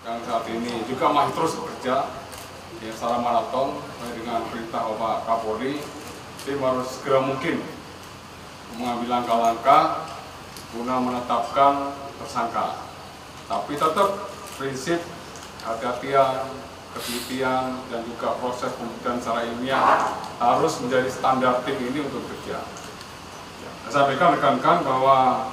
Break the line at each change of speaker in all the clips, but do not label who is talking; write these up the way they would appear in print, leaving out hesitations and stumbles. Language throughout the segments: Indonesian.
yang saat ini juga masih terus bekerja ya, secara maraton dengan perintah Bapak Kapolri. Tim harus segera mungkin mengambil langkah-langkah guna menetapkan tersangka. Tapi tetap prinsip hati-hatian, ketelitian, dan juga proses pembuktian secara ilmiah harus menjadi standar tim ini untuk bekerja. Saya sampaikan rekan-rekan bahwa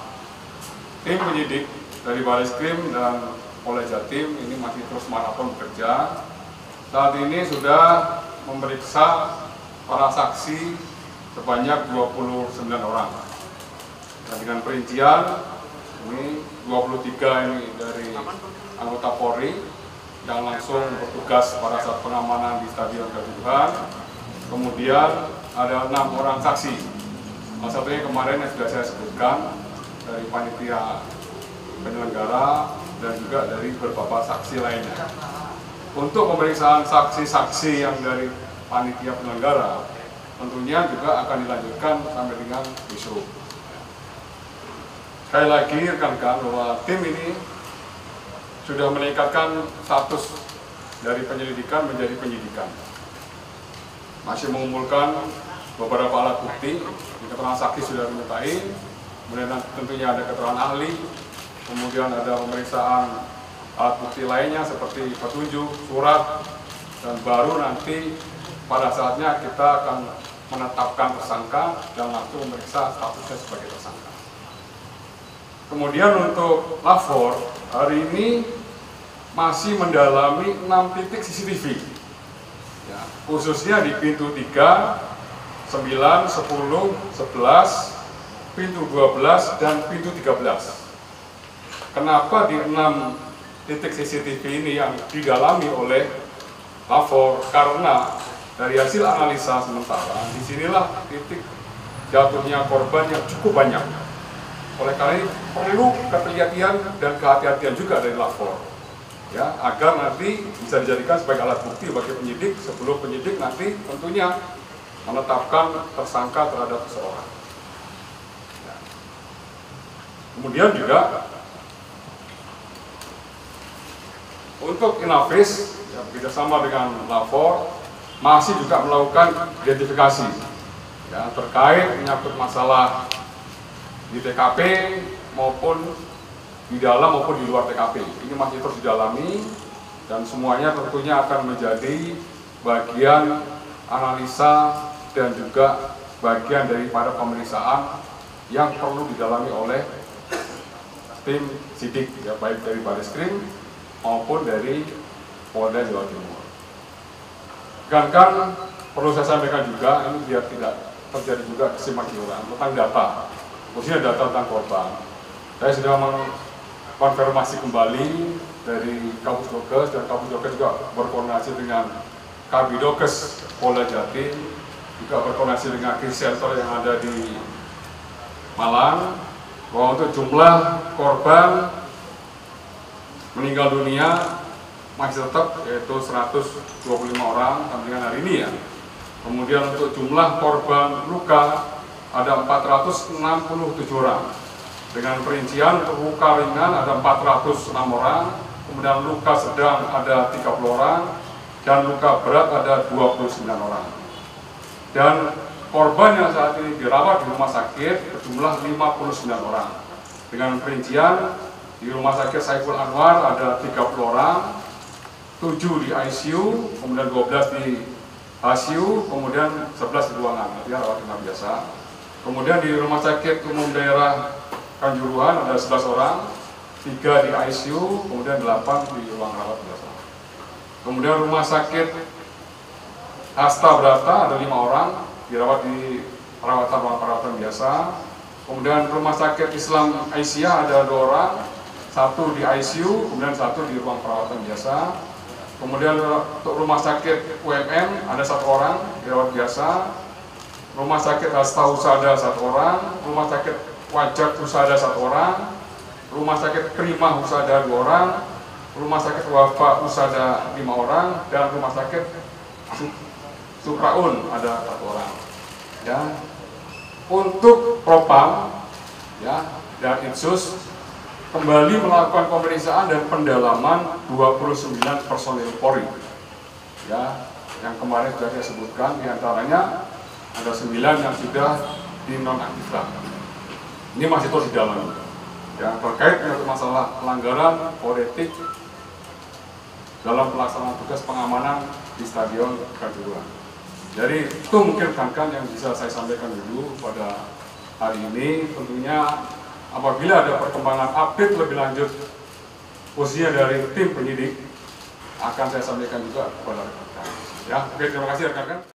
tim penyidik dari Bareskrim dan Polda Jatim ini masih terus maraton bekerja. Saat ini sudah memeriksa para saksi sebanyak 29 orang. Dan dengan perincian ini 23 ini dari anggota Polri yang langsung bertugas pada saat pengamanan di Stadion Kanjuruhan. Kemudian ada 6 orang saksi. Salah satunya kemarin yang sudah saya sebutkan dari panitia penyelenggara dan juga dari beberapa saksi lainnya. Untuk pemeriksaan saksi-saksi yang dari panitia penyelenggara tentunya juga akan dilanjutkan sampai dengan besok. Sekali lagi rekan-rekan bahwa tim ini sudah meningkatkan status dari penyelidikan menjadi penyidikan. Masih mengumpulkan beberapa alat bukti, keterangan saksi sudah dimintai, kemudian tentunya ada keterangan ahli, kemudian ada pemeriksaan alat bukti lainnya seperti petunjuk, surat, dan baru nanti pada saatnya kita akan menetapkan tersangka dan langsung memeriksa statusnya sebagai tersangka. Kemudian untuk lapor, hari ini masih mendalami 6 titik CCTV, ya, khususnya di pintu 3, 9, 10, 11, pintu 12, dan pintu 13. Kenapa di 6 titik CCTV ini yang didalami oleh lapor? Karena dari hasil analisa sementara, disinilah titik jatuhnya korban yang cukup banyak. Oleh karena ini perlu ketelitian dan kehati-hatian juga dari lapor, ya, agar nanti bisa dijadikan sebagai alat bukti bagi penyidik sebelum penyidik nanti tentunya menetapkan tersangka terhadap seseorang. Ya. Kemudian juga untuk Inavis, ya, bekerjasama dengan lapor, masih juga melakukan identifikasi, ya, terkait menyangkut masalah di TKP maupun di dalam maupun di luar TKP. Ini masih terus didalami dan semuanya tentunya akan menjadi bagian analisa dan juga bagian daripada pemeriksaan yang perlu didalami oleh tim sidik, ya, baik dari Bareskrim maupun dari Polda Jawa Timur. Kan perlu saya sampaikan juga, ini biar tidak terjadi juga kesimpangsiuran tentang data, khususnya data tentang korban. Saya sudah mengkonfirmasi kembali dari Kapus Dokes, dan Kapus Dokes juga berkoordinasi dengan Kabidokes Polda Jatim, juga berkoordinasi dengan Krisis Center yang ada di Malang, bahwa untuk jumlah korban meninggal dunia masih tetap yaitu 125 orang sampai dengan hari ini, ya. Kemudian untuk jumlah korban luka ada 467 orang. Dengan perincian untuk luka ringan ada 406 orang, kemudian luka sedang ada 30 orang, dan luka berat ada 29 orang. Dan korban yang saat ini dirawat di rumah sakit berjumlah 59 orang. Dengan perincian di Rumah Sakit Saiful Anwar ada 30 orang, 7 di ICU, kemudian 12 di HCU, kemudian 11 di ruangan, artinya rawat inap biasa. Kemudian di Rumah Sakit Umum Daerah Kanjuruhan ada 11 orang, 3 di ICU, kemudian 8 di ruang rawat biasa. Kemudian Rumah Sakit Hasta Brata ada 5 orang, dirawat di ruang perawatan biasa. Kemudian Rumah Sakit Islam Aisyah ada 2 orang, 1 di ICU, kemudian 1 di ruang perawatan biasa. Kemudian untuk Rumah Sakit UMM ada 1 orang, dirawat biasa. Rumah Sakit Hasta Husada 1 orang, Rumah Sakit Wajak Husada 1 orang, Rumah Sakit Prima Husada 2 orang, Rumah Sakit Wafa Husada 5 orang, dan Rumah Sakit Supraun ada 1 orang. Ya. Untuk Propam, ya, dan Insus kembali melakukan pemeriksaan dan pendalaman 29 personil Polri. Ya, yang kemarin sudah saya sebutkan, diantaranya ada 9 yang sudah dinonaktifkan. Ini masih terus didalami. Ya, terkait dengan masalah pelanggaran kode etik dalam pelaksanaan tugas pengamanan di Stadion Kanjuruhan. Jadi itu mungkin rekan-rekan yang bisa saya sampaikan dulu pada hari ini. Tentunya apabila ada perkembangan update lebih lanjut khususnya dari tim penyidik, akan saya sampaikan juga kepada rekan-rekan. Ya, oke, terima kasih rekan-rekan.